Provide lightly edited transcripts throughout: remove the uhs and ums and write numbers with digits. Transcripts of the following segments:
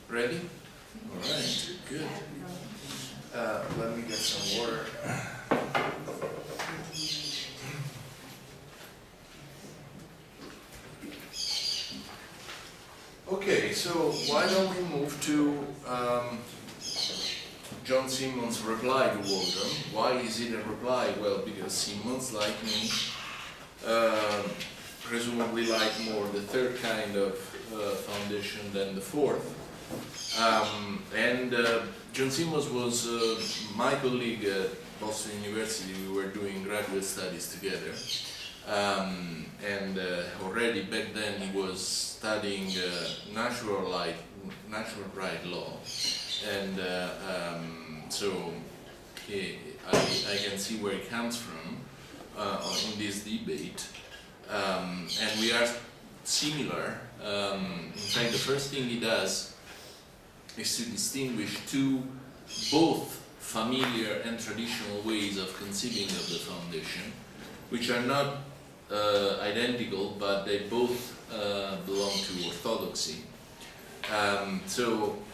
Ready? All right, good. Let me get some water. Okay, so why don't we move to John Simmons' reply to Waldron. Why is it a reply? Well, because Simmons, like me, presumably like more the third kind of foundation than the fourth. John Simmons was my colleague at Boston University. We were doing graduate studies together. Already back then he was studying natural right law, and so I can see where he comes from in this debate, and we are similar. In fact, the first thing he does is to distinguish two both familiar and traditional ways of conceiving of the foundation, which are not identical, but they both belong to orthodoxy.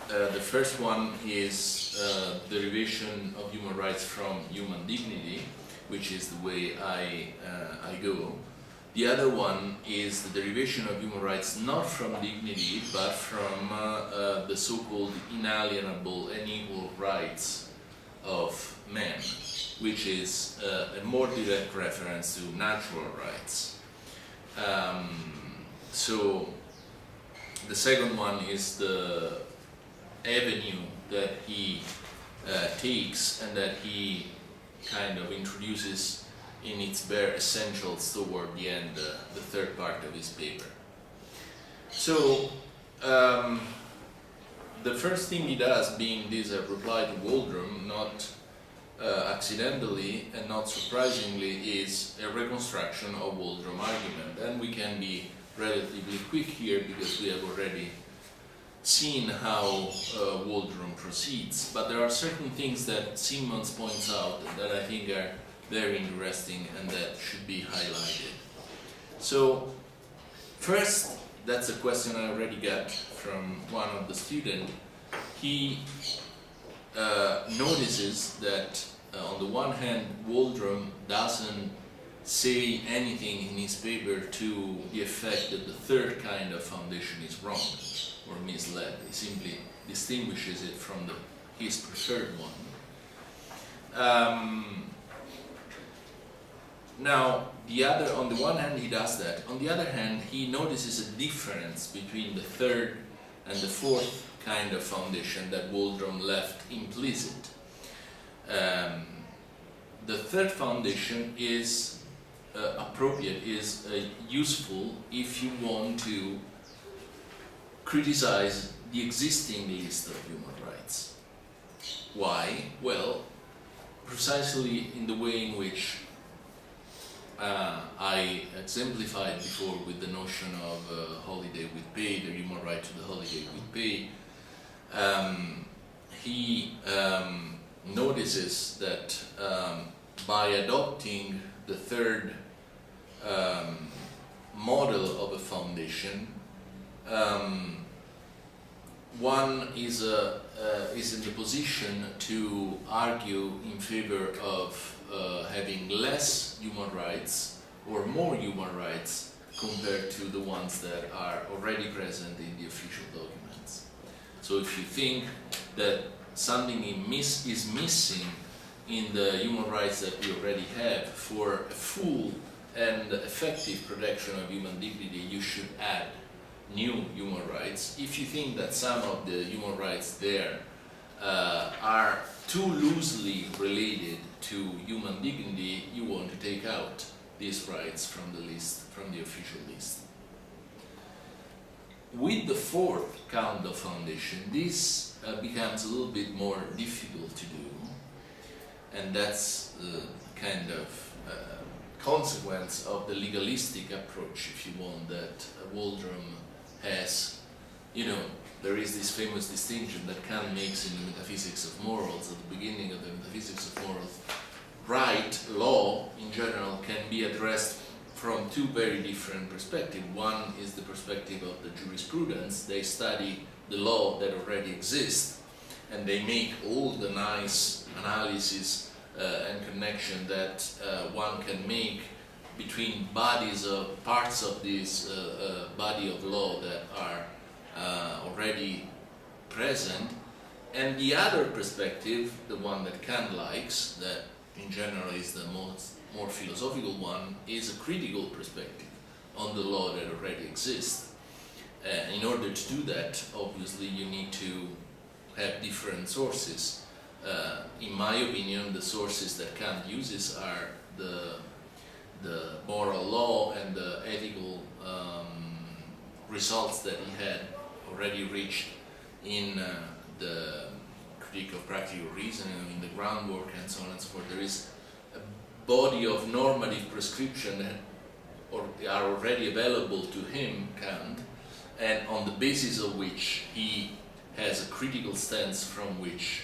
The first one is derivation of human rights from human dignity, which is the way I go. The other one is the derivation of human rights not from dignity, but from the so-called inalienable and equal rights of man, which is a more direct reference to natural rights. So the second one is the avenue that he takes and that he kind of introduces in its bare essentials toward the end, the third part of his paper. So the first thing he does, being this a reply to Waldron, not accidentally and not surprisingly, is a reconstruction of Waldron's argument. And we can be relatively quick here because we have already seen how Waldron proceeds. But there are certain things that Simmons points out that I think are very interesting and that should be highlighted. So first, that's a question I already got from one of the students. He notices that on the one hand, Waldron doesn't say anything in his paper to the effect that the third kind of foundation is wrong or misled. He simply distinguishes it from his preferred one. Now, on the one hand he does that. On the other hand, he notices a difference between the third and the fourth kind of foundation that Waldron left implicit. The third foundation is appropriate, is useful if you want to criticize the existing list of human rights. Why? Well, precisely in the way in which I exemplified before with the notion of holiday with pay, the human right to the holiday with pay. He notices that by adopting the third model of a foundation, one is in the position to argue in favor of having less human rights or more human rights compared to the ones that are already present in the official documents. So if you think that something is missing in the human rights that we already have for a full and effective protection of human dignity, you should add new human rights. If you think that some of the human rights there are too loosely related to human dignity, you want to take out these rights from the list, from the official list. With the fourth kind of foundation, this becomes a little bit more difficult to do, and that's the kind of consequence of the legalistic approach, if you want, that Waldron has, there is this famous distinction that Kant makes in the Metaphysics of Morals, at the beginning of the Metaphysics of Morals. Right, law, in general, can be addressed from two very different perspectives. One is the perspective of the jurisprudence. They study the law that already exists, and they make all the nice analysis and connection that one can make between bodies of parts of this body of law that are already present. And the other perspective, the one that Kant likes, that in general is the more philosophical one, is a critical perspective on the law that already exists. In order to do that, obviously you need to have different sources. In my opinion, the sources that Kant uses are the moral law and the ethical results that he had already reached in the critique of practical reasoning, in the groundwork, and so on and so forth. There is a body of normative prescription that are already available to him, Kant, and on the basis of which he has a critical stance from which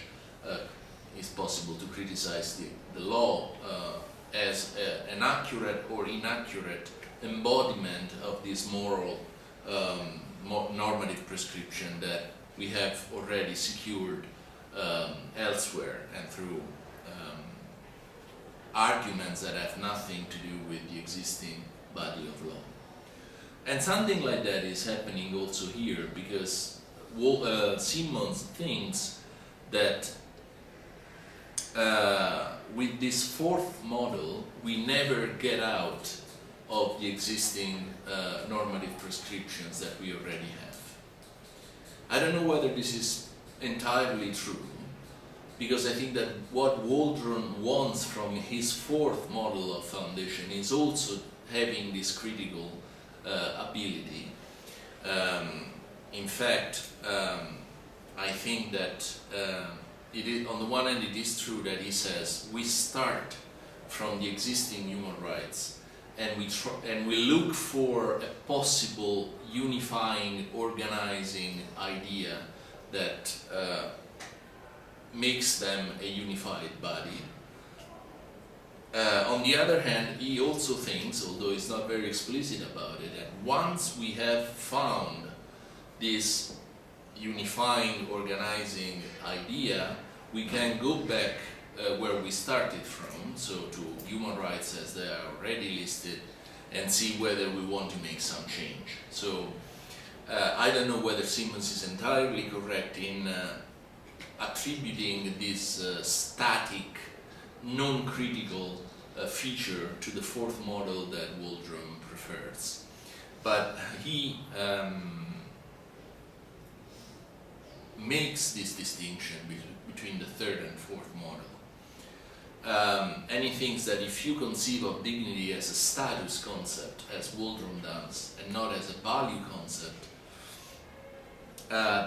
it's possible to criticize the law as an accurate or inaccurate embodiment of this moral normative prescription that we have already secured elsewhere and through arguments that have nothing to do with the existing body of law. And something like that is happening also here, because Simmons thinks that with this fourth model we never get out of the existing normative prescriptions that we already have. I don't know whether this is entirely true, because I think that what Waldron wants from his fourth model of foundation is also having this critical ability. In fact, I think that it is, on the one hand, it is true that he says we start from the existing human rights and we look for a possible unifying, organizing idea that makes them a unified body. On the other hand, he also thinks, although he's not very explicit about it, that once we have found this unifying, organizing idea, we can go back where we started from, so to human rights as they are already listed, and see whether we want to make some change. So I don't know whether Simmons is entirely correct in attributing this static, non-critical feature to the fourth model that Waldron prefers. But he makes this distinction between the third and fourth model. And he thinks that if you conceive of dignity as a status concept, as Waldron does, and not as a value concept,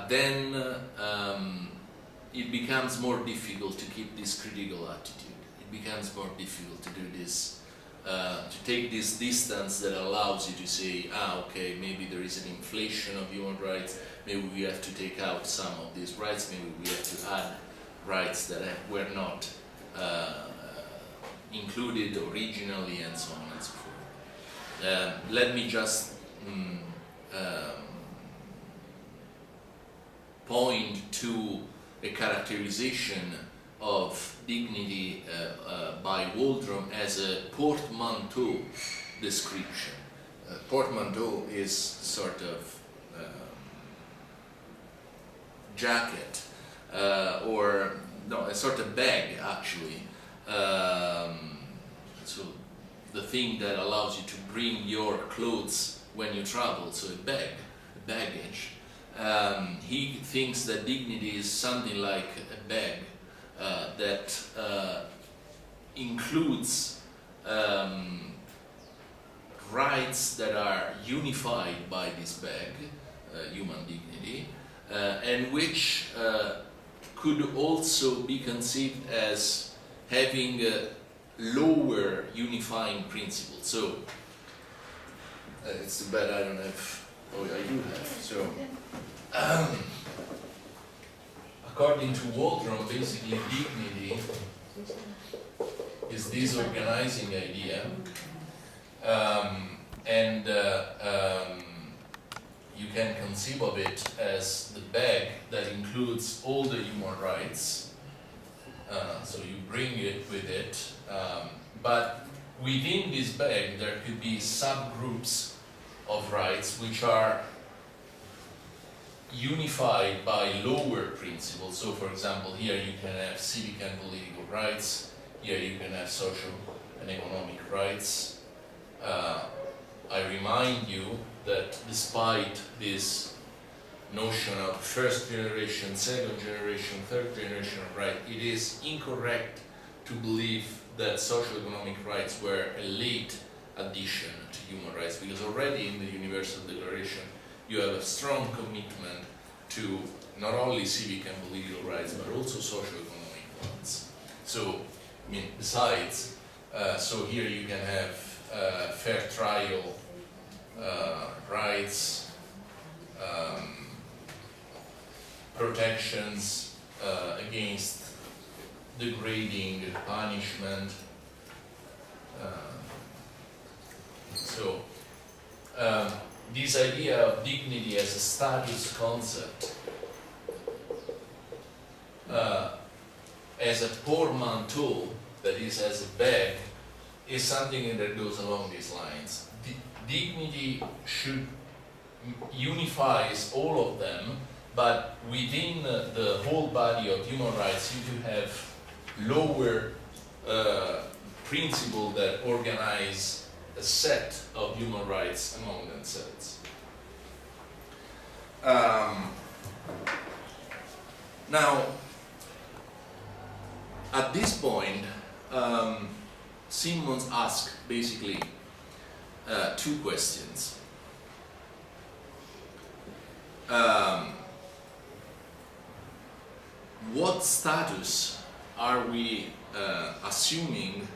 then it becomes more difficult to keep this critical attitude. It becomes more difficult to do this, to take this distance that allows you to say, okay, maybe there is an inflation of human rights, maybe we have to take out some of these rights, maybe we have to add rights that were not included originally, and so on and so forth. Let me just point to a characterization of dignity by Waldron as a portmanteau description. Portmanteau is sort of jacket, or no, a sort of bag actually. So the thing that allows you to bring your clothes when you travel, so a bag, baggage. He thinks that dignity is something like a bag that includes rights that are unified by this bag, human dignity, and which could also be conceived as having a lower unifying principle. So it's too bad I don't have. Oh, I do have. So. according to Waldron, basically dignity is this organizing idea, and you can conceive of it as the bag that includes all the human rights. So you bring it with it, but within this bag there could be subgroups of rights which are unified by lower principles. So for example, here you can have civic and political rights, here you can have social and economic rights. I remind you that despite this notion of first generation, second generation, third generation of right, it is incorrect to believe that social economic rights were a late addition to human rights, because already in the Universal Declaration you have a strong commitment to not only civic and political rights but also social economic ones. So, I mean, besides, so here you can have fair trial rights, protections against degrading punishment. This idea of dignity as a status concept, as a portmanteau, that is, as a bag, is something that goes along these lines. Dignity unifies all of them, but within the whole body of human rights you do have lower principles that organize a set of human rights among themselves. Now, at this point, Simmons asks basically two questions. What status are we assuming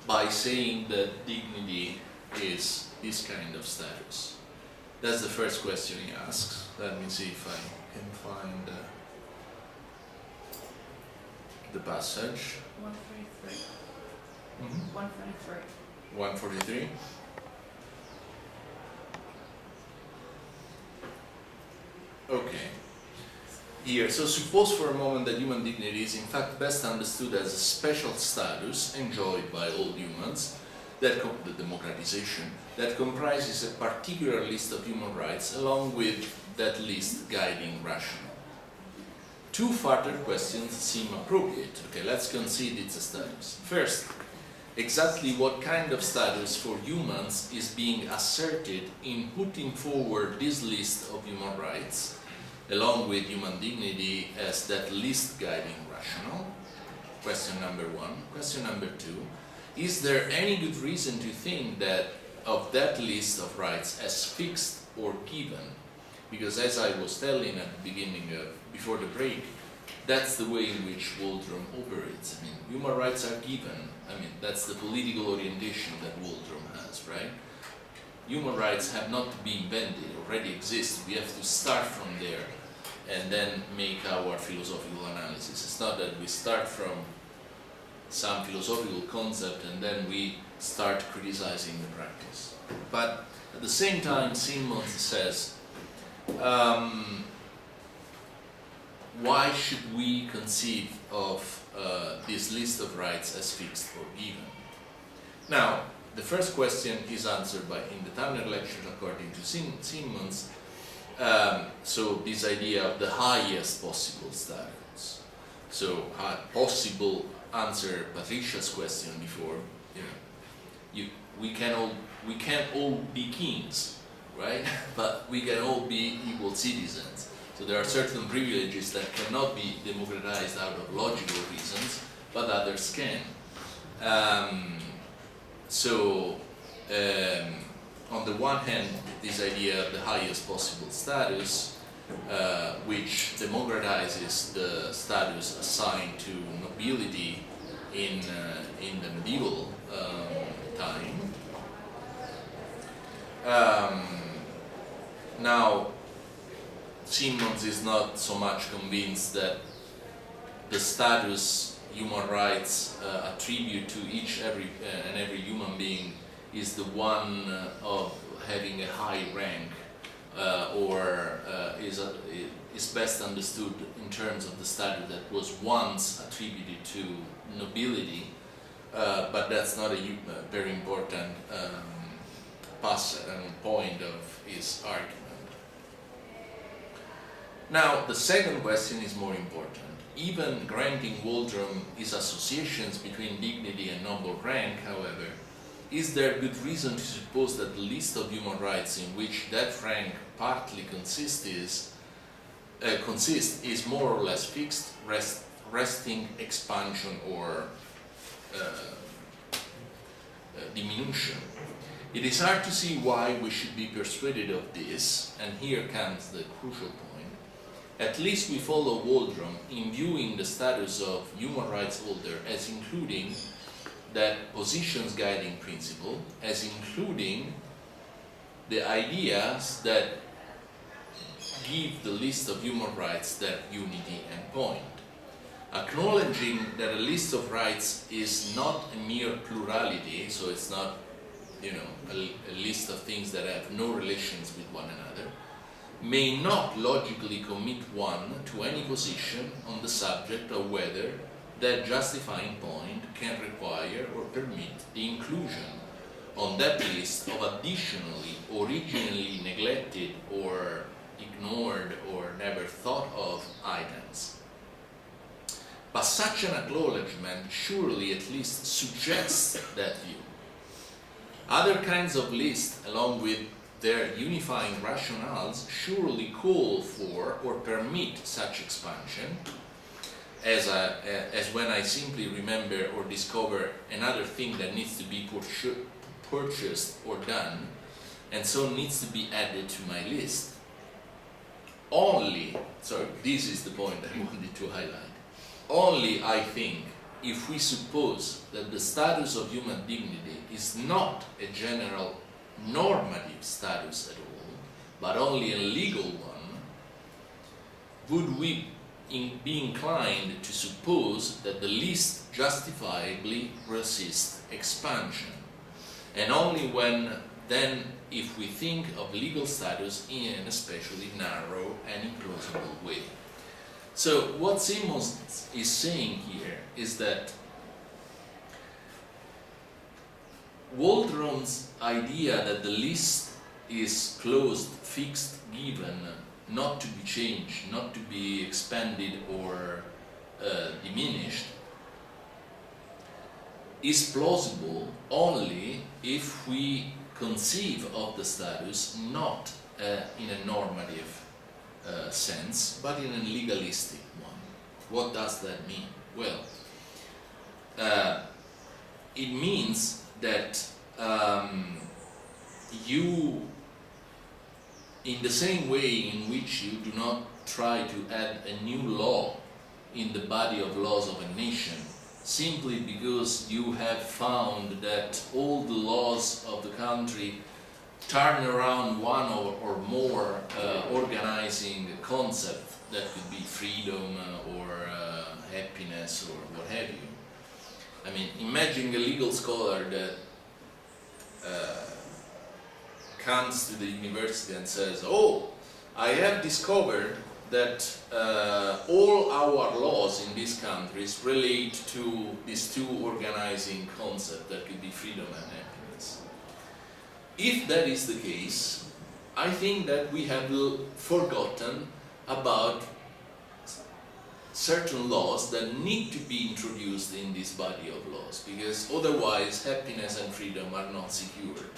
by saying that dignity is this kind of status? That's the first question he asks. Let me see if I can find the passage. 143. Mm-hmm. 143. 143. Okay. Here, so suppose for a moment that human dignity is in fact best understood as a special status enjoyed by all humans, the democratization, that comprises a particular list of human rights along with that list guiding rationale. Two further questions seem appropriate. Okay, let's concede it's a status. First, exactly what kind of status for humans is being asserted in putting forward this list of human rights along with human dignity as that list guiding rationale? Question number one. Question number two, is there any good reason to think that of that list of rights as fixed or given? Because as I was telling at the beginning, before the break, that's the way in which Waldron operates. I mean, human rights are given. I mean, that's the political orientation that Waldron has, right? Human rights have not to be invented, already exist. We have to start from there and then make our philosophical analysis. It's not that we start from some philosophical concept and then we start criticizing the practice. But at the same time, Simmons says, why should we conceive of this list of rights as fixed or given? Now, the first question is answered in the Tanner lectures according to Simmons. So this idea of the highest possible status. So possible answer Patricia's question before. We can't all be kings, right? But we can all be equal citizens. So there are certain privileges that cannot be democratized out of logical reasons, but others can. On the one hand, this idea of the highest possible status, which democratizes the status assigned to nobility in the medieval time. Simmons is not so much convinced that the status human rights attribute to each and every human being is the one of having a high rank, or is best understood in terms of the status that was once attributed to nobility, but that's not a very important point of his argument. Now, the second question is more important. Even granting Waldron his associations between dignity and noble rank, however, is there good reason to suppose that the list of human rights in which that rank partly consists is more or less fixed, resting, expansion, or diminution? It is hard to see why we should be persuaded of this, and here comes the crucial point. At least we follow Waldron in viewing the status of human rights holder as including that position's guiding principle, as including the ideas that give the list of human rights that unity and point. Acknowledging that a list of rights is not a mere plurality, so it's not, a list of things that have no relations with one another, may not logically commit one to any position on the subject of whether that justifying point can require or permit the inclusion on that list of additionally, originally neglected or ignored or never thought of items. But such an acknowledgement surely at least suggests that view. Other kinds of lists, along with their unifying rationales, surely call for or permit such expansion, as when I simply remember or discover another thing that needs to be purchased or done, and so needs to be added to my list. Only, this is the point I wanted to highlight, only I think if we suppose that the status of human dignity is not a general normative status at all, but only a legal one, would we be inclined to suppose that the list justifiably resists expansion, and only then if we think of legal status in an especially narrow and implausible way. So what Simmons is saying here is that Waldron's idea that the list is closed, fixed, given, not to be changed, not to be expanded or diminished, is plausible only if we conceive of the status not in a normative sense, but in a legalistic one. What does that mean? Well, it means that you, in the same way in which you do not try to add a new law in the body of laws of a nation, simply because you have found that all the laws of the country turn around one or more organizing concept that could be freedom or happiness or what have you. I mean, imagine a legal scholar that comes to the university and says, "Oh, I have discovered that all our laws in these countries relate to these two organizing concepts that could be freedom and happiness." If that is the case, I think that we have forgotten about certain laws that need to be introduced in this body of laws, because otherwise happiness and freedom are not secured.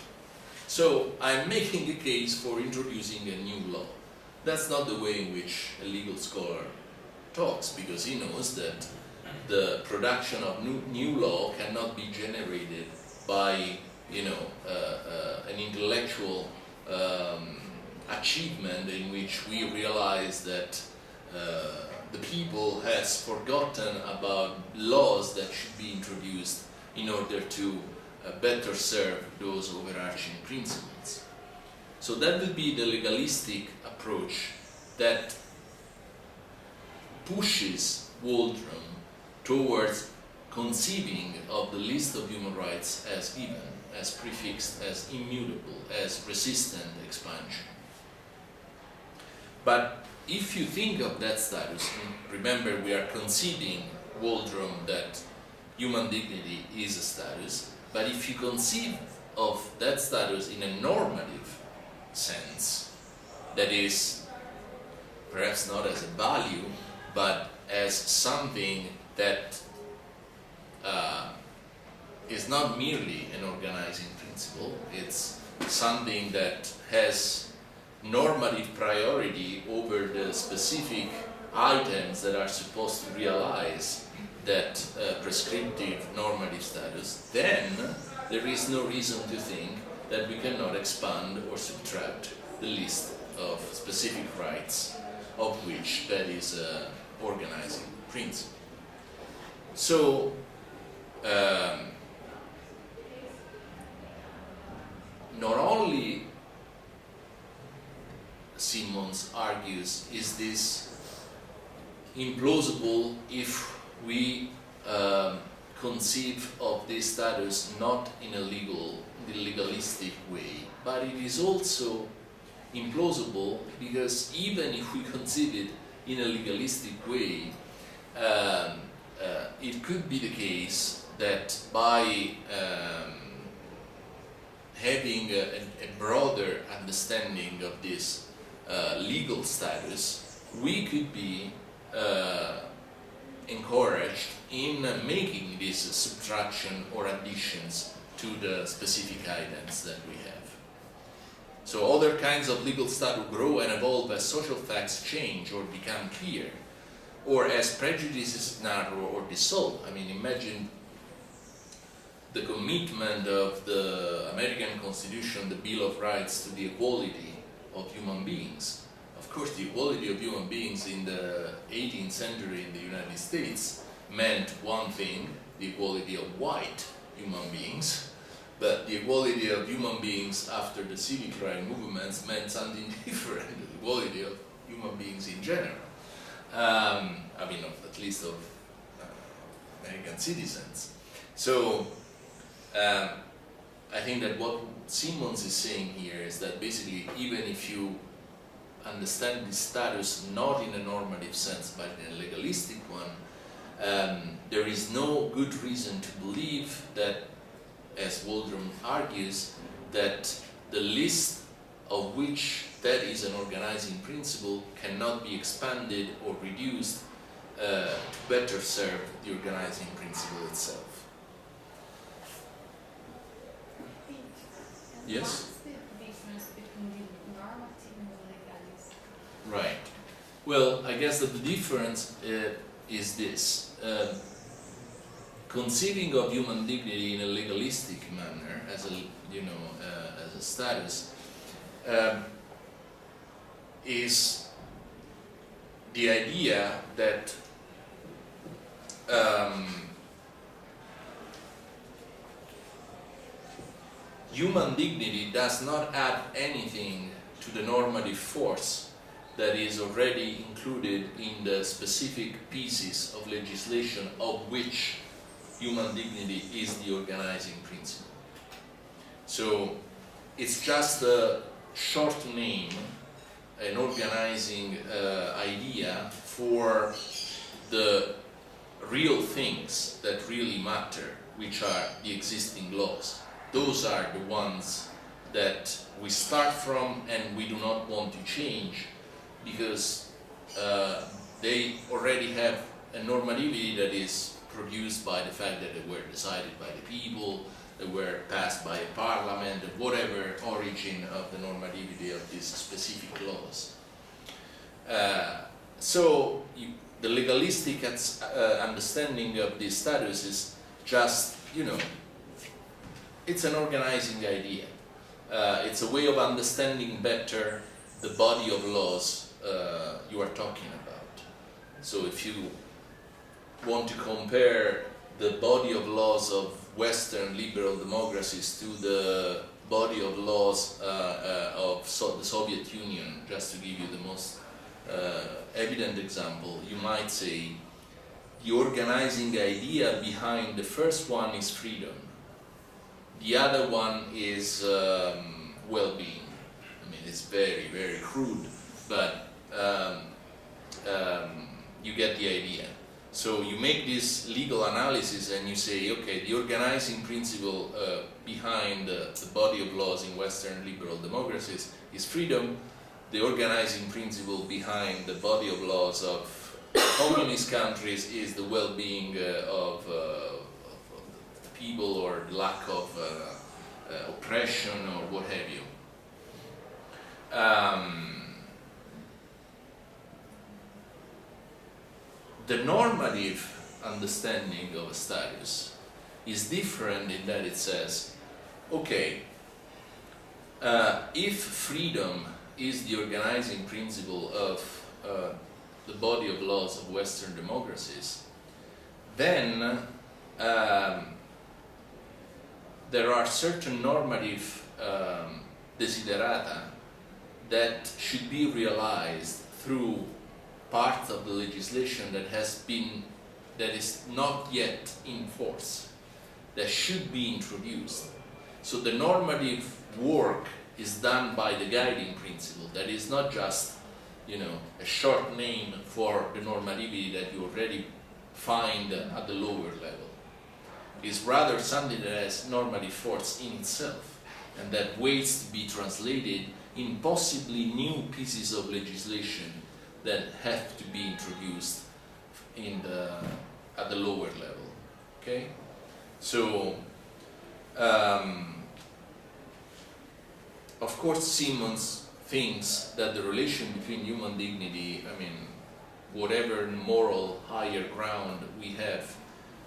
So I'm making a case for introducing a new law. That's not the way in which a legal scholar talks, because he knows that the production of new law cannot be generated by an intellectual achievement in which we realize that the people has forgotten about laws that should be introduced in order to better serve those overarching principles. So that would be the legalistic approach that pushes Waldron towards conceiving of the list of human rights as given, as prefixed, as immutable, as resistant expansion. But if you think of that status, remember we are conceding Waldron that human dignity is a status, but if you conceive of that status in a normative sense, that is perhaps not as a value, but as something that is not merely an organizing principle, it's something that has normative priority over the specific items that are supposed to realize that prescriptive normative status, then there is no reason to think that we cannot expand or subtract the list of specific rights of which that is an organizing principle. So, not only Simmons argues, is this implausible if we conceive of this status not in a legalistic way, but it is also implausible because even if we conceive it in a legalistic way, it could be the case that by having a broader understanding of this legal status, we could be encouraged in making this subtraction or additions to the specific items that we have. So other kinds of legal status grow and evolve as social facts change or become clear, or as prejudices narrow or dissolve. I mean, imagine the commitment of the American Constitution, the Bill of Rights, to the equality of human beings. Of course, the equality of human beings in the 18th century in the United States meant one thing, the equality of white human beings, but the equality of human beings after the civil rights movements meant something different, the equality of human beings in general. I mean, at least of American citizens. So, I think that what Simmons is saying here is that basically, even if you understand this status not in a normative sense but in a legalistic one, there is no good reason to believe that, as Waldron argues, that the list of which that is an organizing principle cannot be expanded or reduced to better serve the organizing principle itself. Yes? What's the difference between the normative and the legalist? Right. Well, I guess that the difference is this. Conceiving of human dignity in a legalistic manner, as a as a status, is the idea that human dignity does not add anything to the normative force that is already included in the specific pieces of legislation of which human dignity is the organizing principle. So it's just a short name, an organizing idea for the real things that really matter, which are the existing laws. Those are the ones that we start from and we do not want to change because they already have a normativity that is produced by the fact that they were decided by the people, they were passed by a parliament, whatever origin of the normativity of these specific laws. So the legalistic understanding of this status is just, it's an organizing idea. It's a way of understanding better the body of laws you are talking about. So if you want to compare the body of laws of Western liberal democracies to the body of laws of the Soviet Union, just to give you the most evident example, you might say the organizing idea behind the first one is freedom. The other one is well-being. I mean, it's very, very crude, but you get the idea. So you make this legal analysis and you say, okay, the organizing principle behind the body of laws in Western liberal democracies is freedom. The organizing principle behind the body of laws of communist countries is the well-being of people, or lack of oppression, or what have you. The normative understanding of a status is different in that it says, okay, if freedom is the organizing principle of the body of laws of Western democracies, then there are certain normative desiderata that should be realized through part of the legislation that is not yet in force, that should be introduced. So the normative work is done by the guiding principle. That is not just, a short name for the normativity that you already find at the lower level. It's rather something that has normative force in itself, and that waits to be translated in possibly new pieces of legislation that have to be introduced at the lower level. Okay, so of course Simmons thinks that the relation between human dignity, whatever moral higher ground we have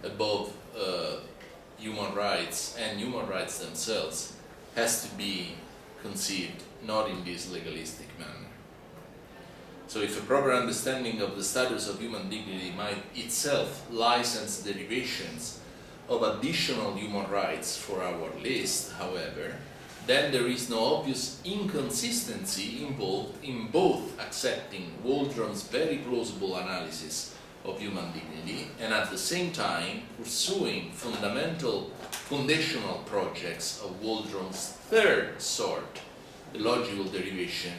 above human rights and human rights themselves, has to be conceived not in this legalistic manner. So if a proper understanding of the status of human dignity might itself license derivations of additional human rights for our list, however, then there is no obvious inconsistency involved in both accepting Waldron's very plausible analysis of human dignity and at the same time pursuing foundational projects of Waldron's third sort, the logical derivation,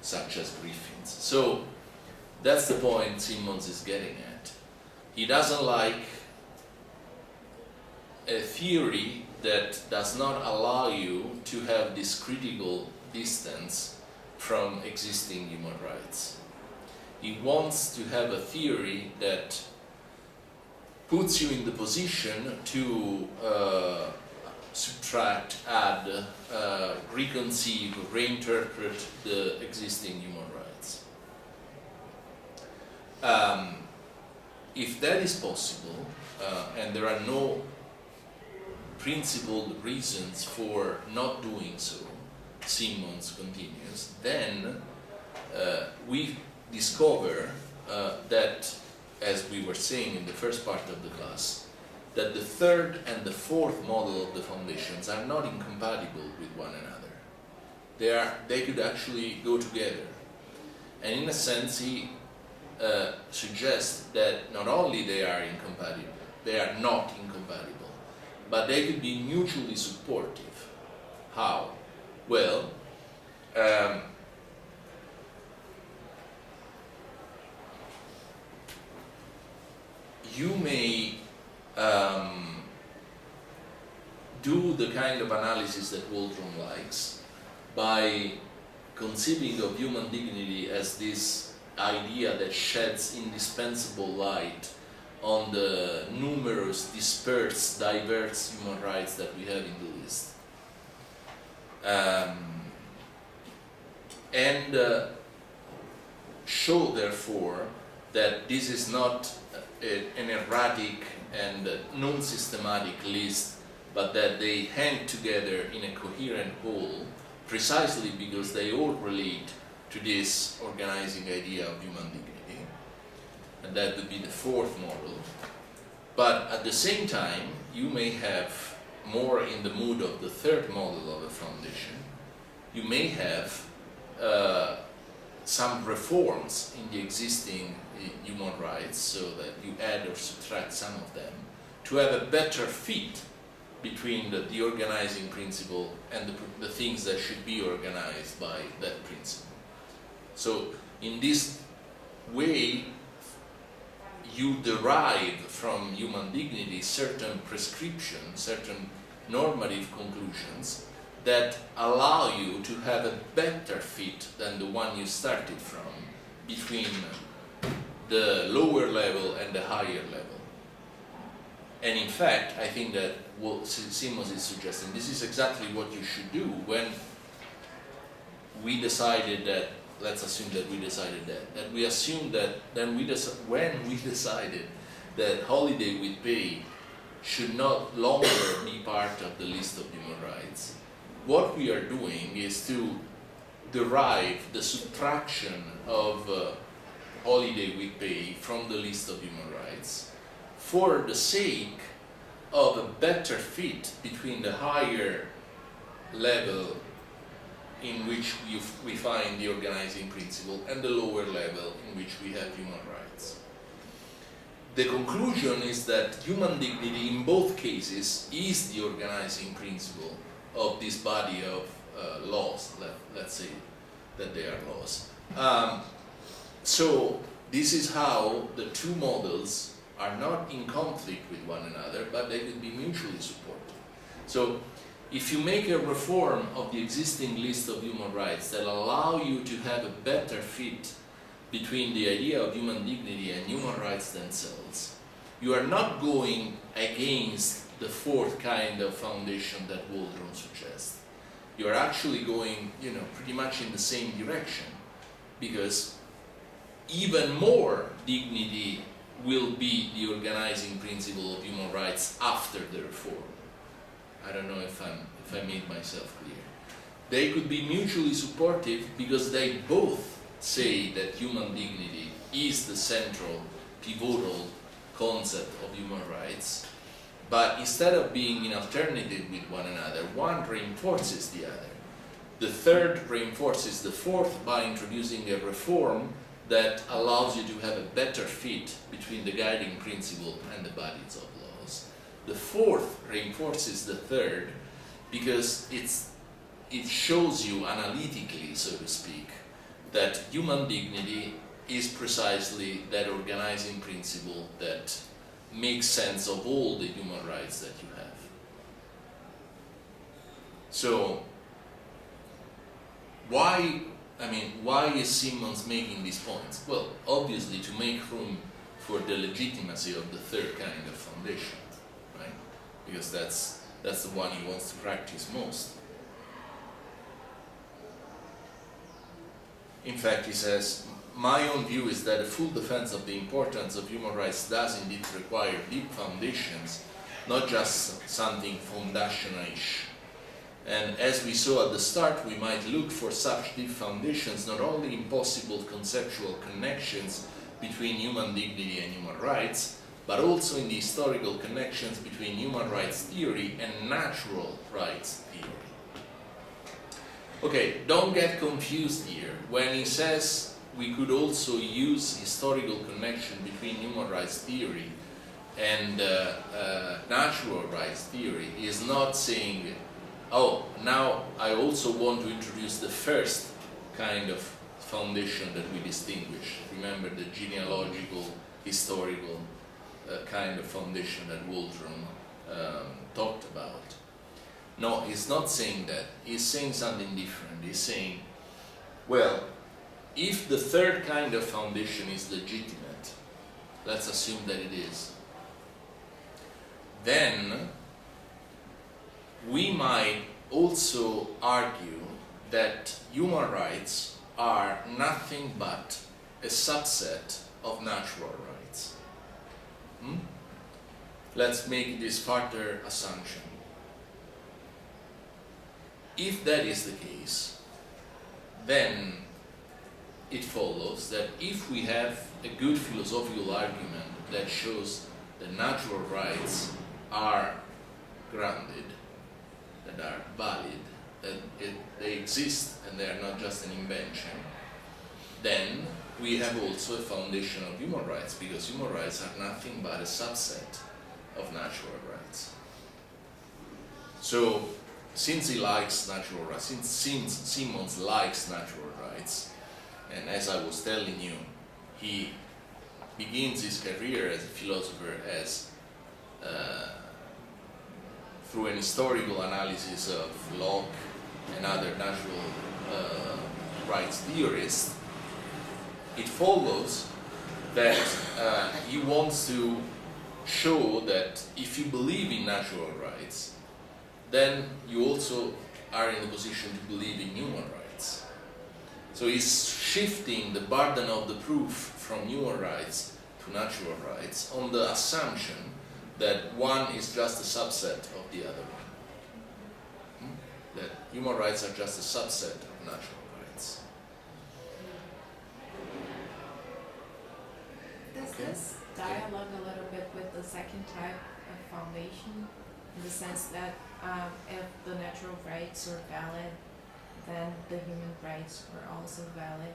such as Griffin's. So that's the point Simmons is getting at. He doesn't like a theory that does not allow you to have this critical distance from existing human rights. He wants to have a theory that puts you in the position to subtract, add, reconceive, reinterpret the existing human rights. If that is possible, and there are no principled reasons for not doing so, Simmons continues, then we discover that, as we were saying in the first part of the class, that the third and the fourth model of the foundations are not incompatible with one another. They could actually go together. And in a sense, he suggests that not only they are not incompatible, but they could be mutually supportive. How? Well, you may do the kind of analysis that Waldron likes by conceiving of human dignity as this idea that sheds indispensable light on the numerous, dispersed, diverse human rights that we have in the list. And show, therefore, that this is not an erratic and non-systematic list, but that they hang together in a coherent whole, precisely because they all relate to this organizing idea of human dignity. And that would be the fourth model. But at the same time, you may have, more in the mood of the third model of a foundation, you may have some reforms in the existing human rights, so that you add or subtract some of them, to have a better fit between the organizing principle and the things that should be organized by that principle. So in this way, you derive from human dignity certain prescriptions, certain normative conclusions that allow you to have a better fit than the one you started from between the lower level and the higher level. And in fact, I think that what Simons is suggesting, this is exactly what you should do when we decided that, let's assume that we decided that we assumed that, when we decided that holiday with pay should not longer be part of the list of human rights, what we are doing is to derive the subtraction of holiday with pay from the list of human rights for the sake of a better fit between the higher level in which we find the organizing principle and the lower level in which we have human rights. The conclusion is that human dignity in both cases is the organizing principle of this body of laws, let's say that they are laws. So this is how the two models are not in conflict with one another, but they could be mutually supportive. So if you make a reform of the existing list of human rights that allow you to have a better fit between the idea of human dignity and human rights themselves, you are not going against the fourth kind of foundation that Waldron suggests. You are actually going, pretty much in the same direction, because even more dignity will be the organizing principle of human rights after the reform. I don't know if I made myself clear. They could be mutually supportive because they both say that human dignity is the central, pivotal concept of human rights, but instead of being in alternative with one another, one reinforces the other. The third reinforces the fourth by introducing a reform that allows you to have a better fit between the guiding principle and the bodies of laws. The fourth reinforces the third because it shows you analytically, so to speak, that human dignity is precisely that organizing principle that makes sense of all the human rights that you have. So, why is Simons making these points? Well, obviously to make room for the legitimacy of the third kind of foundation, right? Because that's the one he wants to practice most. In fact, he says, my own view is that a full defense of the importance of human rights does indeed require deep foundations, not just something foundation-ish. And as we saw at the start, we might look for such deep foundations not only in possible conceptual connections between human dignity and human rights, but also in the historical connections between human rights theory and natural rights theory. Okay, don't get confused here. When he says we could also use historical connection between human rights theory and natural rights theory, he is not saying, oh, now I also want to introduce the first kind of foundation that we distinguish. Remember the genealogical, historical kind of foundation that Waldron talked about. No, he's not saying that. He's saying something different. He's saying, well, if the third kind of foundation is legitimate, let's assume that it is, then we might also argue that human rights are nothing but a subset of natural rights. Let's make this further assumption. If that is the case, then it follows that if we have a good philosophical argument that shows that natural rights are grounded, that are valid, that they exist and they are not just an invention, then we have also a foundation of human rights, because human rights are nothing but a subset of natural rights. So, since he likes natural rights, since Simons likes natural rights, and as I was telling you, he begins his career as a philosopher as through an historical analysis of Locke and other natural rights theorists, it follows that he wants to show that if you believe in natural rights, then you also are in a position to believe in human rights. So he's shifting the burden of the proof from human rights to natural rights on the assumption that one is just a subset of the other one. That human rights are just a subset of natural rights. Does this dialogue a little bit with the second type of foundation, in the sense that if the natural rights were valid, then the human rights were also valid?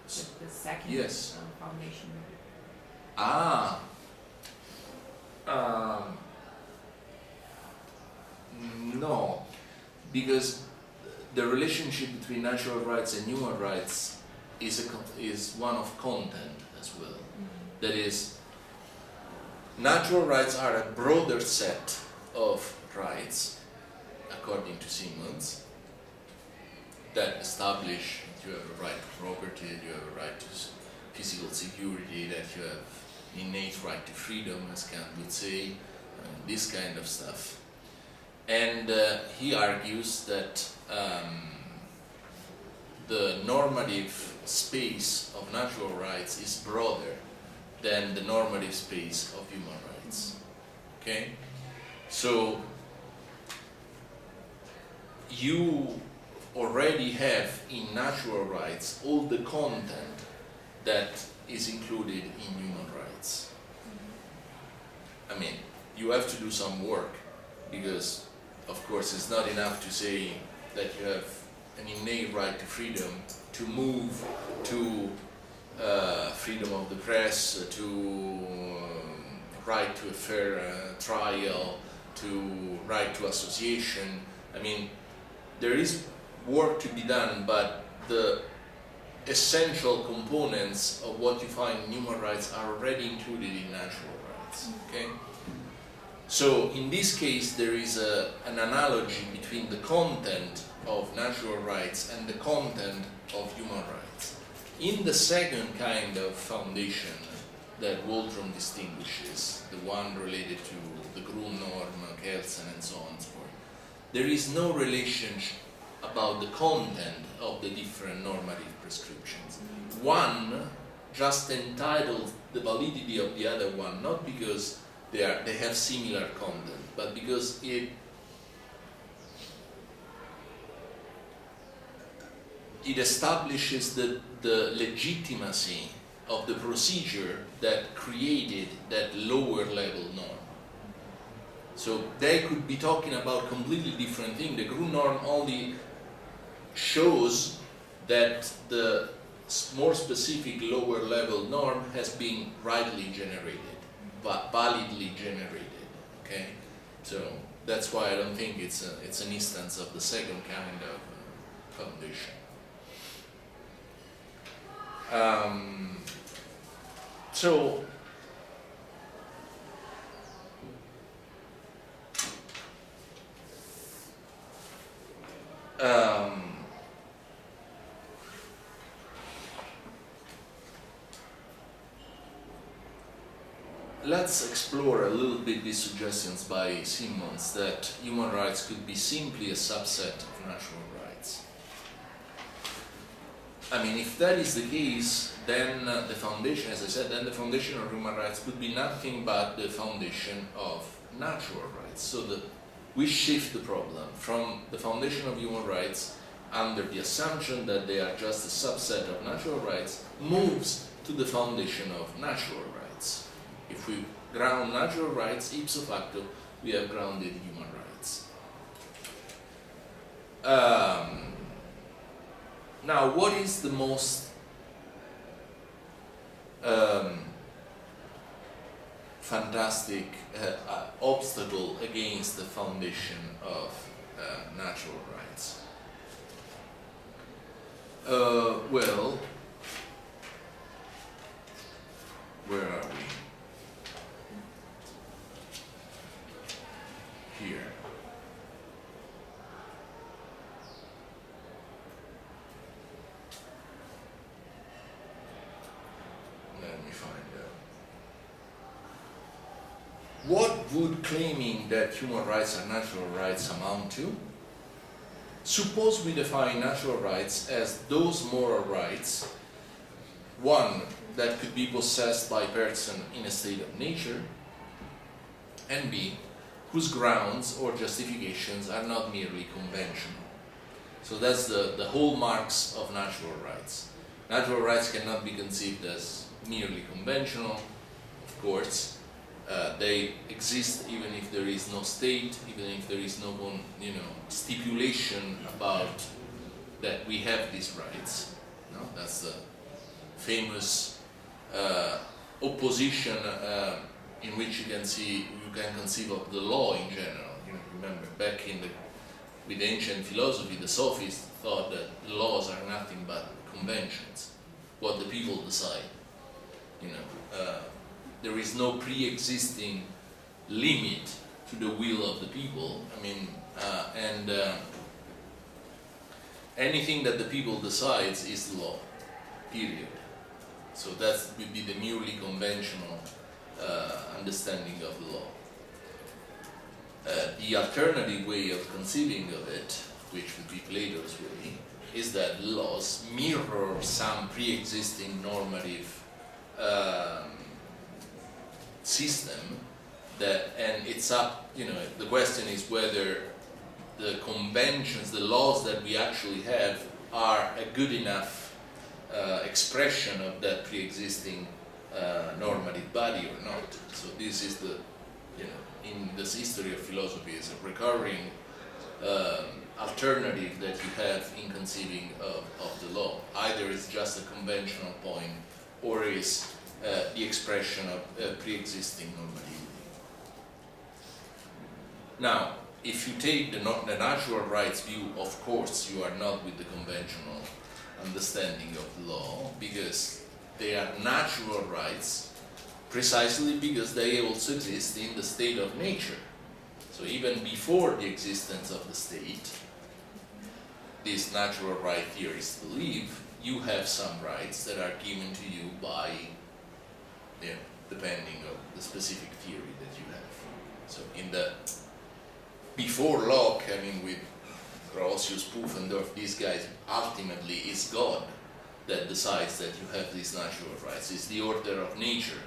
With the second Yes. Foundation. No, because the relationship between natural rights and human rights is one of content as well. That is, natural rights are a broader set of rights, according to Simons, that establish that you have a right to property, that you have a right to physical security, that you have innate right to freedom, as Kant would say, this kind of stuff. And he argues that the normative space of natural rights is broader than the normative space of human rights. Okay? So you already have in natural rights all the content that is included in human rights. I mean, you have to do some work, because of course it's not enough to say that you have an innate right to freedom, to move to freedom of the press, to right to a fair trial, to right to association. I mean, there is work to be done, but the essential components of what you find in human rights are already included in natural rights. Okay? So in this case, there is an analogy between the content of natural rights and the content of human rights. In the second kind of foundation that Waldron distinguishes, the one related to the Grundnorm, Kelsen, and so on and so forth, there is no relationship about the content of the different normative prescriptions. One just entitles the validity of the other one, not because they have similar content, but because it establishes the legitimacy of the procedure that created that lower level norm. So they could be talking about completely different things. The Grun norm only shows that the more specific lower level norm has been rightly generated, but validly generated. Okay, so that's why I don't think it's an instance of the second kind of foundation. So let's explore a little bit these suggestions by Simons that human rights could be simply a subset of natural rights. I mean, if that is the case, then the foundation, as I said, then the foundation of human rights would be nothing but the foundation of natural rights. So we shift the problem from the foundation of human rights under the assumption that they are just a subset of natural rights, moves to the foundation of natural rights. If we ground natural rights, ipso facto, we have grounded human rights. Now, what is the most fantastic obstacle against the foundation of natural rights. Well, where are we? Here. Let me find out. What would claiming that human rights are natural rights amount to? Suppose we define natural rights as those moral rights, one, that could be possessed by a person in a state of nature, and B, whose grounds or justifications are not merely conventional. So that's the hallmarks of natural rights. Natural rights cannot be conceived as merely conventional, of course. They exist even if there is no state, even if there is no stipulation about that we have these rights. No? That's the famous opposition in which you can conceive of the law in general. Remember back with ancient philosophy, the sophists thought that laws are nothing but conventions, what the people decide. There is no pre-existing limit to the will of the people. Anything that the people decides is law, period. So that would be the merely conventional understanding of the law. The alternative way of conceiving of it, which would be Plato's way, is that laws mirror some pre-existing normative system and it's up, the question is whether the conventions, the laws that we actually have are a good enough expression of that pre-existing normative body or not. So this is in this history of philosophy is a recurring alternative that you have in conceiving of the law. Either it's just a conventional point or is the expression of pre-existing normativity. Now, if you take the natural rights view, of course you are not with the conventional understanding of the law, because they are natural rights precisely because they also exist in the state of nature. So even before the existence of the state, these natural right theorists believe you have some rights that are given to you by, depending on the specific theory that you have. So before Locke, with Grotius, Pufendorf, these guys, ultimately it's God that decides that you have these natural rights. It's the order of nature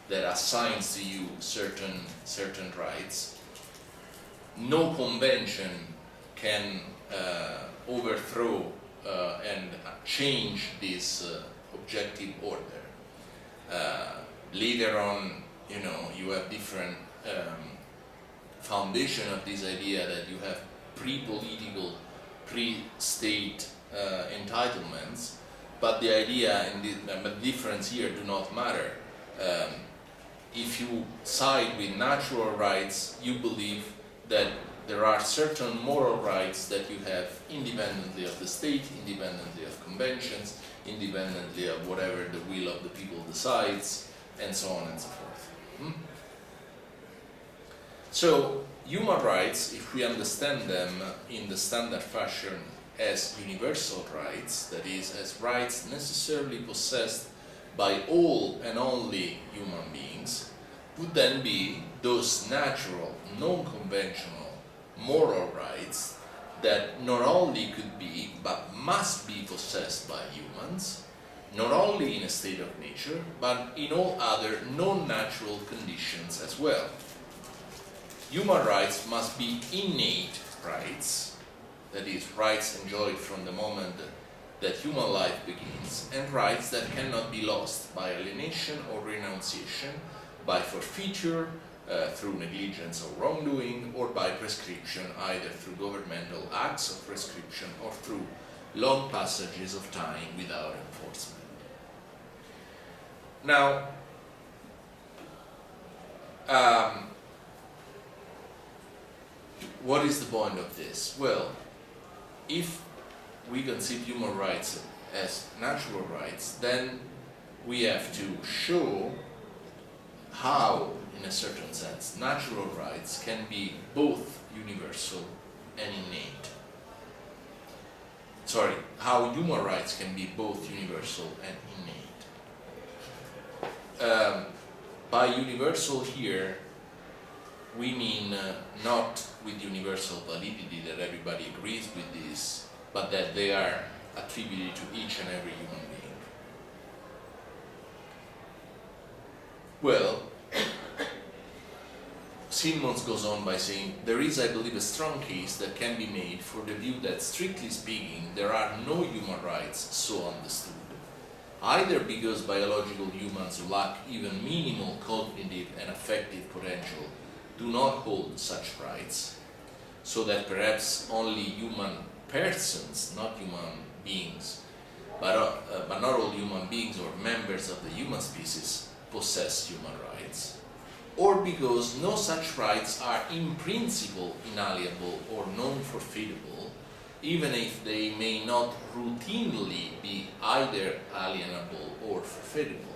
that assigns to you certain rights. No convention can overthrow and change this objective order. Later on, you have different foundation of this idea that you have pre-political, pre-state entitlements, but the idea and the difference here do not matter. If you side with natural rights, you believe that there are certain moral rights that you have independently of the state, independently of conventions, independently of whatever the will of the people decides, and so on and so forth. So, human rights, if we understand them in the standard fashion as universal rights, that is, as rights necessarily possessed by all and only human beings, would then be those natural, non-conventional moral rights that not only could be, but must be possessed by humans, not only in a state of nature, but in all other non-natural conditions as well. Human rights must be innate rights, that is, rights enjoyed from the moment that human life begins, and rights that cannot be lost by alienation or renunciation, by forfeiture, through negligence or wrongdoing, or by prescription, either through governmental acts of prescription or through long passages of time without enforcement. Now, what is the point of this? Well, if we conceive human rights as natural rights, then we have to show how, in a certain sense, natural rights can be both universal and innate. Sorry, how human rights can be both universal and innate. By universal here, we mean not with universal validity that everybody agrees with this, but that they are attributed to each and every human being. Well, Simmons goes on by saying, there is, I believe, a strong case that can be made for the view that, strictly speaking, there are no human rights so understood, either because biological humans who lack even minimal cognitive and affective potential do not hold such rights, so that perhaps only human persons, not human beings, but not all human beings or members of the human species possess human rights, or because no such rights are in principle inalienable or non-forfeitable, even if they may not routinely be either alienable or forfeitable.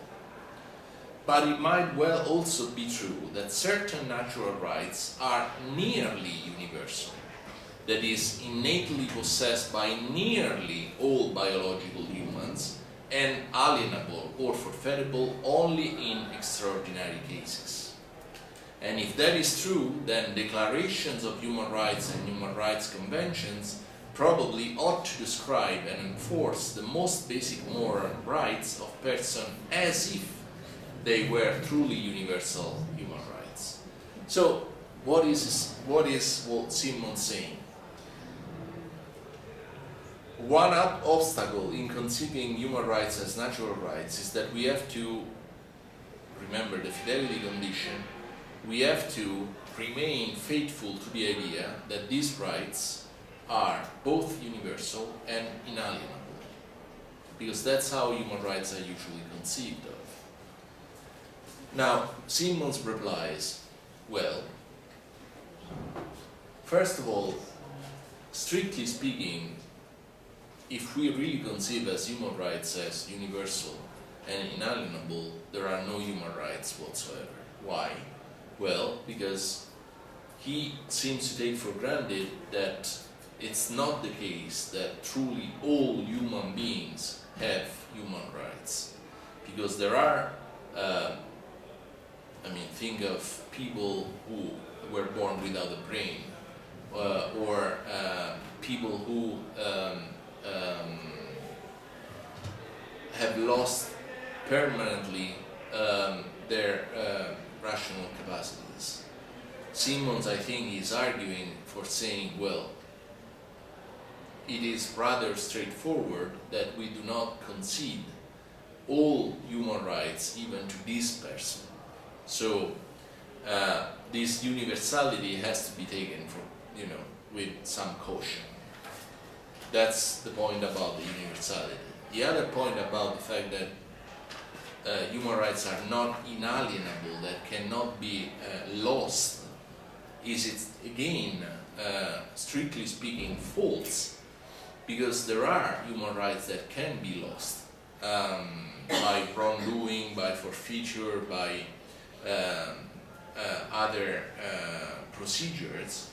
But it might well also be true that certain natural rights are nearly universal, that is, innately possessed by nearly all biological humans, and alienable or forfeitable only in extraordinary cases. And if that is true, then declarations of human rights and human rights conventions probably ought to describe and enforce the most basic moral rights of persons as if they were truly universal human rights. So, what is Walt Simmons saying? One obstacle in conceiving human rights as natural rights is that we have to remember the fidelity condition. We have to remain faithful to the idea that these rights are both universal and inalienable, because that's how human rights are usually conceived of. Now, Simmons replies, well, first of all, strictly speaking, if we really conceive as human rights as universal and inalienable, there are no human rights whatsoever. Why? Well, because he seems to take for granted that it's not the case that truly all human beings have human rights. Because there are, think of people who were born without a brain, or people who have lost permanently their rational capacities. Simmons, I think, is arguing for saying, well, it is rather straightforward that we do not concede all human rights even to this person. So this universality has to be taken from, with some caution. That's the point about the universality. The other point about the fact that human rights are not inalienable, that cannot be lost, is it again, strictly speaking, false, because there are human rights that can be lost by wrongdoing, by forfeiture, by other procedures.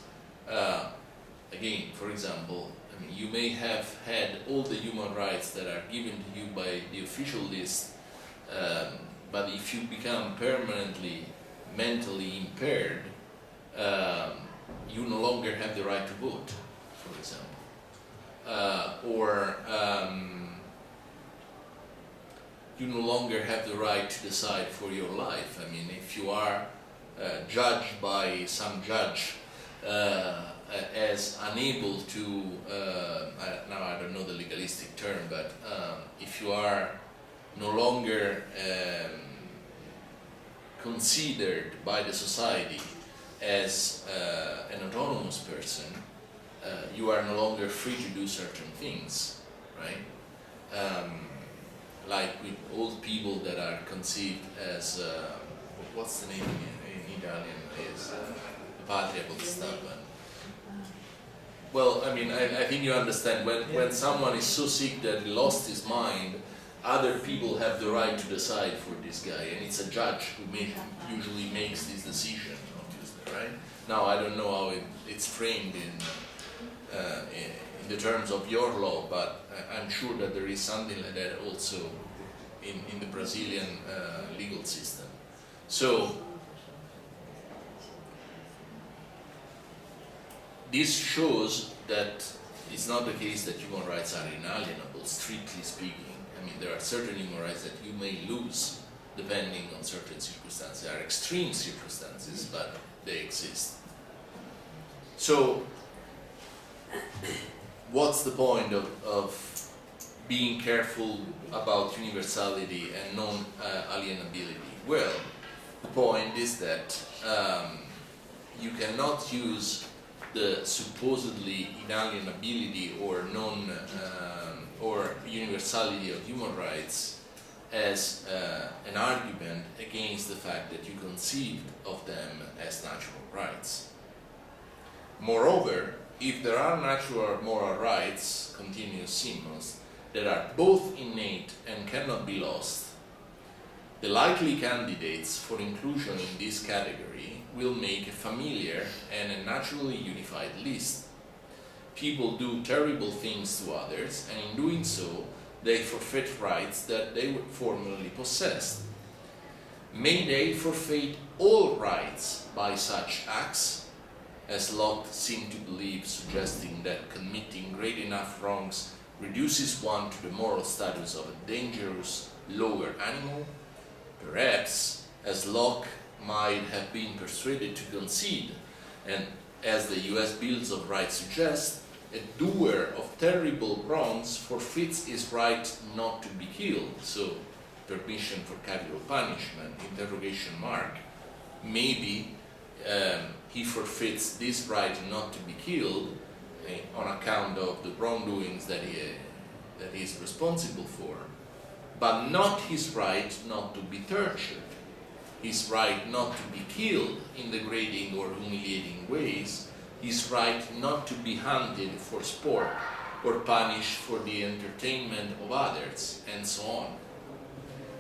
Again, for example, you may have had all the human rights that are given to you by the official list, but if you become permanently mentally impaired, you no longer have the right to vote, for example. You no longer have the right to decide for your life. If you are judged by some judge as unable to, now I don't know the legalistic term, but if you are no longer considered by the society as an autonomous person, you are no longer free to do certain things, right? like with old people that are conceived as, what's the name in Italian, is patria potestà. Well, I mean, I think you understand, when someone is so sick that he lost his mind, other people have the right to decide for this guy, and it's a judge who usually makes this decision, obviously, right? Now, I don't know how it's framed in the terms of your law, but I'm sure that there is something like that also in the Brazilian legal system. So, this shows that it's not the case that human rights are inalienable, strictly speaking. I mean, there are certain human rights that you may lose depending on certain circumstances. There are extreme circumstances, but they exist. So, what's the point of being careful about universality and non-alienability? Well, the point is that you cannot use the supposedly inalienability or or universality of human rights as an argument against the fact that you conceive of them as natural rights. Moreover, if there are natural moral rights, continues Simmons, that are both innate and cannot be lost, the likely candidates for inclusion in this category will make a familiar and a naturally unified list. People do terrible things to others, and in doing so, they forfeit rights that they formerly possessed. May they forfeit all rights by such acts, as Locke seemed to believe, suggesting that committing great enough wrongs reduces one to the moral status of a dangerous lower animal? Perhaps, as Locke might have been persuaded to concede, and as the US Bills of Rights suggest, a doer of terrible wrongs forfeits his right not to be killed. So, permission for capital punishment, interrogation mark. Maybe he forfeits this right not to be killed on account of the wrongdoings that he is responsible for, but not his right not to be tortured, his right not to be killed in degrading or humiliating ways, his right not to be hunted for sport or punished for the entertainment of others, and so on.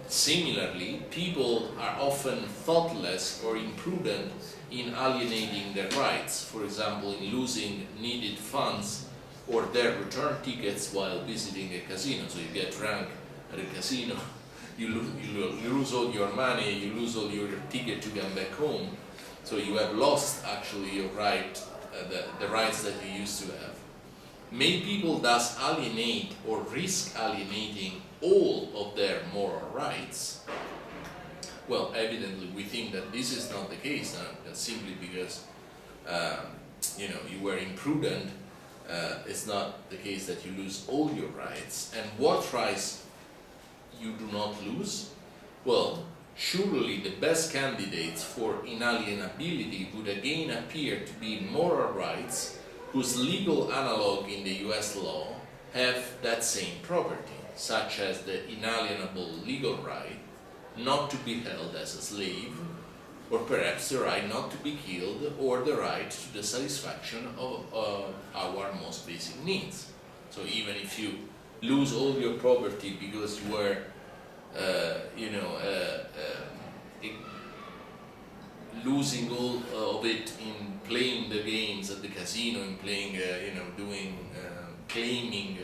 Similarly, people are often thoughtless or imprudent in alienating their rights, for example, in losing needed funds or their return tickets while visiting a casino. So you get drunk at a casino, you lose all your money, you lose all your ticket to come back home, so you have lost actually your right, the rights that you used to have. May people thus alienate or risk alienating all of their moral rights? Well, evidently we think that this is not the case, simply because you were imprudent. It's not the case that you lose all your rights. And what rights you do not lose? Well, surely the best candidates for inalienability would again appear to be moral rights whose legal analog in the US law have that same property, such as the inalienable legal right not to be held as a slave, or perhaps the right not to be killed, or the right to the satisfaction of our most basic needs. So even if you lose all your property because you were losing all of it in playing the games at the casino, in playing, claiming,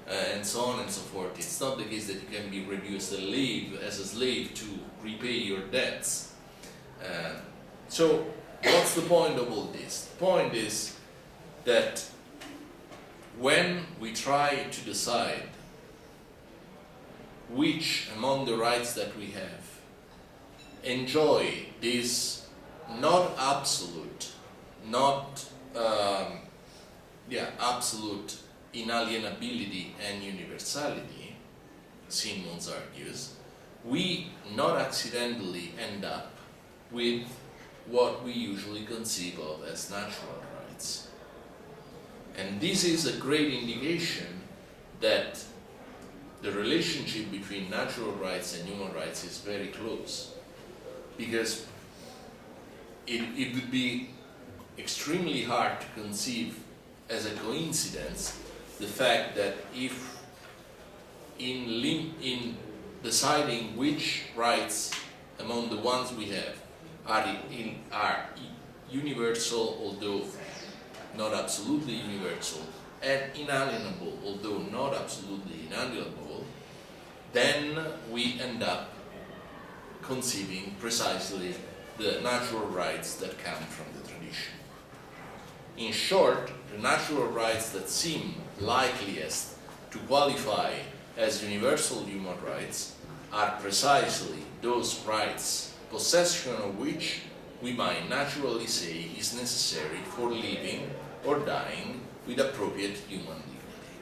and so on and so forth. It's not the case that you can be reduced as a slave to repay your debts. So, what's the point of all this? The point is that when we try to decide which among the rights that we have enjoy this not absolute, absolute inalienability and universality, Simmons argues, we not accidentally end up with what we usually conceive of as natural rights. And this is a great indication that the relationship between natural rights and human rights is very close, because it would be extremely hard to conceive as a coincidence the fact that if in deciding which rights among the ones we have are universal, although not absolutely universal, and inalienable, although not absolutely inalienable, then we end up conceiving precisely the natural rights that come from the tradition. In short, the natural rights that seem likeliest to qualify as universal human rights are precisely those rights, possession of which we might naturally say is necessary for living or dying with appropriate human dignity.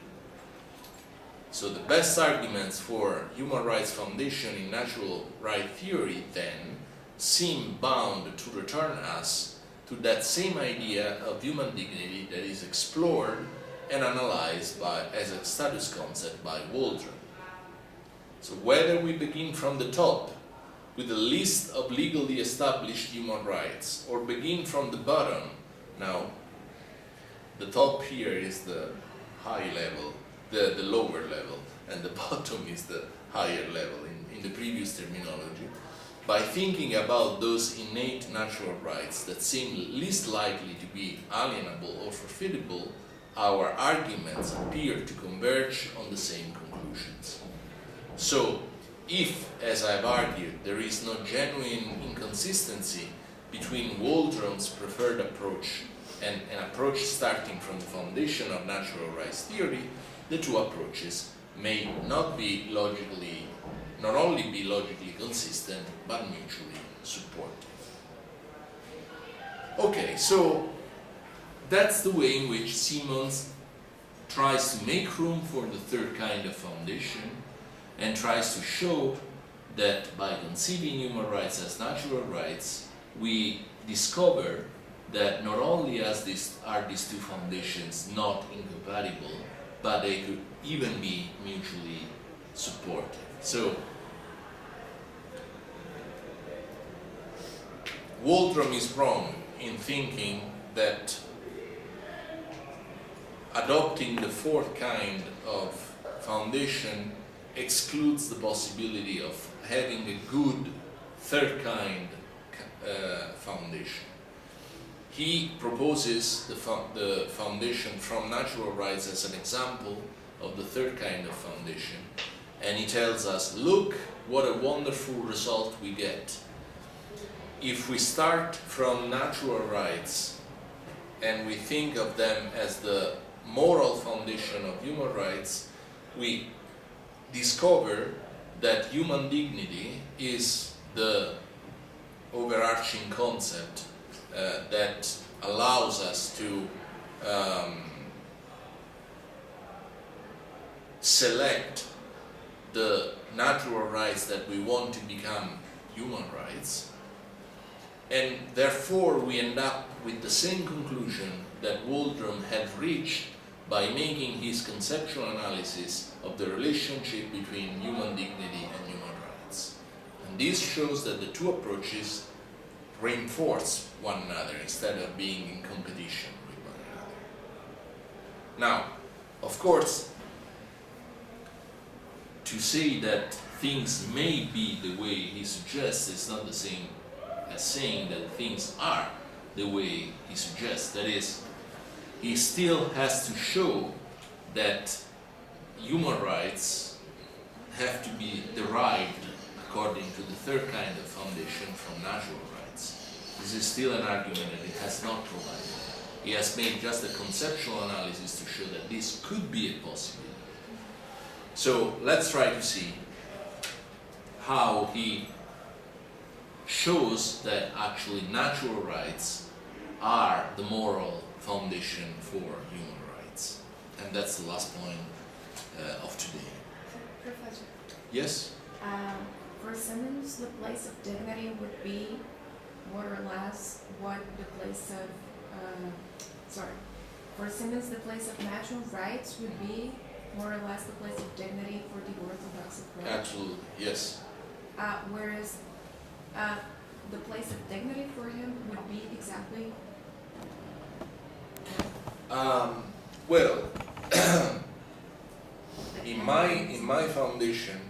So the best arguments for human rights foundation in natural right theory then seem bound to return us to that same idea of human dignity that is explored and analyzed as a status concept by Waldron. So whether we begin from the top with a list of legally established human rights, or begin from the bottom, now the top here is the high level, the lower level, and the bottom is the higher level in the previous terminology, by thinking about those innate natural rights that seem least likely to be alienable or forfeitable, our arguments appear to converge on the same conclusions. So, if, as I've argued, there is no genuine inconsistency between Waldron's preferred approach and an approach starting from the foundation of natural rights theory, the two approaches may not only be logically consistent, but mutually supportive. Okay, so that's the way in which Simons tries to make room for the third kind of foundation, and tries to show that by conceiving human rights as natural rights, we discover that not only are these two foundations not incompatible, but they could even be mutually supportive. So, Waldron is wrong in thinking that adopting the fourth kind of foundation excludes the possibility of having a good third kind foundation. He proposes the foundation from natural rights as an example of the third kind of foundation, and he tells us, look what a wonderful result we get. If we start from natural rights and we think of them as the moral foundation of human rights, we discover that human dignity is the overarching concept that allows us to select the natural rights that we want to become human rights, and therefore we end up with the same conclusion that Waldron had reached by making his conceptual analysis of the relationship between human dignity and human rights. And this shows that the two approaches reinforce one another instead of being in competition with one another. Now, of course, to say that things may be the way he suggests is not the same as saying that things are the way he suggests. That is, he still has to show that human rights have to be derived according to the third kind of foundation from natural rights. This is still an argument that he has not provided. He has made just a conceptual analysis to show that this could be a possibility. So let's try to see how he shows that actually natural rights are the moral foundation for human rights. And that's the last point of today. Professor, Yes? for Simons, the place of dignity would be more or less what the place of, for Simons, the place of natural rights would be more or less the place of dignity for the Orthodox approach. Absolutely, yes. Whereas the place of dignity for him would be exactly. Well, in my foundation,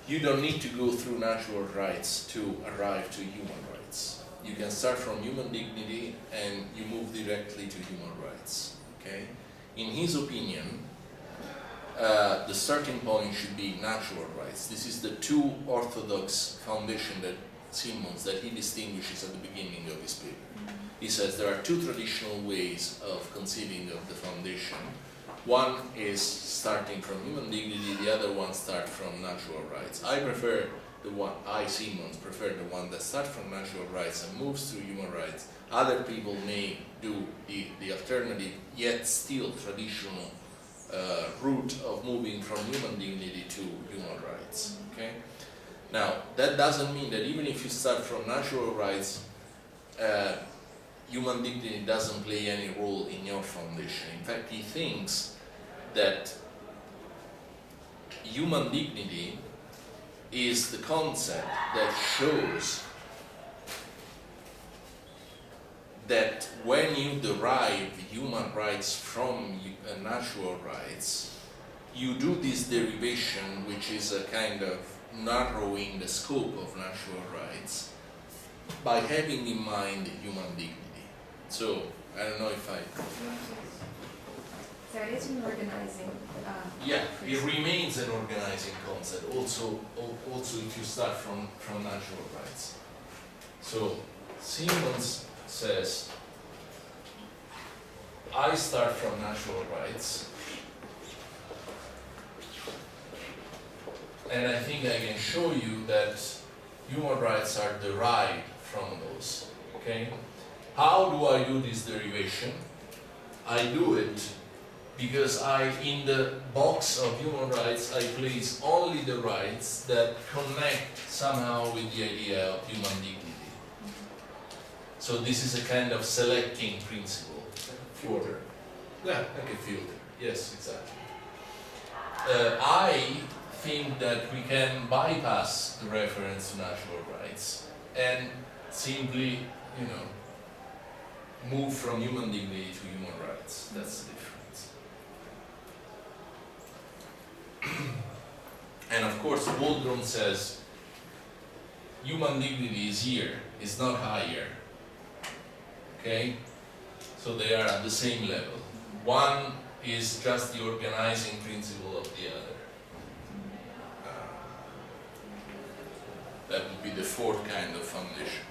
you don't need to go through natural rights to arrive to human rights. You can start from human dignity and you move directly to human rights. Okay? In his opinion, the starting point should be natural rights. This is the two orthodox foundation that Simmons that he distinguishes at the beginning of his paper. He says there are two traditional ways of conceiving of the foundation. One is starting from human dignity, the other one starts from natural rights. Simmons, prefer the one that starts from natural rights and moves through human rights. Other people may do the alternative, yet still traditional route of moving from human dignity to human rights. Okay? Now, that doesn't mean that even if you start from natural rights, human dignity doesn't play any role in your foundation. In fact, he thinks that human dignity is the concept that shows that when you derive human rights from natural rights, you do this derivation, which is a kind of narrowing the scope of natural rights, by having in mind human dignity. So, I don't know if I... So it is an organizing. Yeah, it remains an organizing concept, also if you start from natural rights. So, Simmons says, I start from natural rights, and I think I can show you that human rights are derived from those, okay? How do I do this derivation? I do it because in the box of human rights, I place only the rights that connect somehow with the idea of human dignity. So this is a kind of selecting principle. Filter. Yeah, like a filter. Yes, exactly. I think that we can bypass the reference to natural rights and simply, move from human dignity to human rights. That's the difference. And of course, Waldron says human dignity is here, is not higher. Okay? So they are at the same level. One is just the organizing principle of the other. That would be the fourth kind of foundation.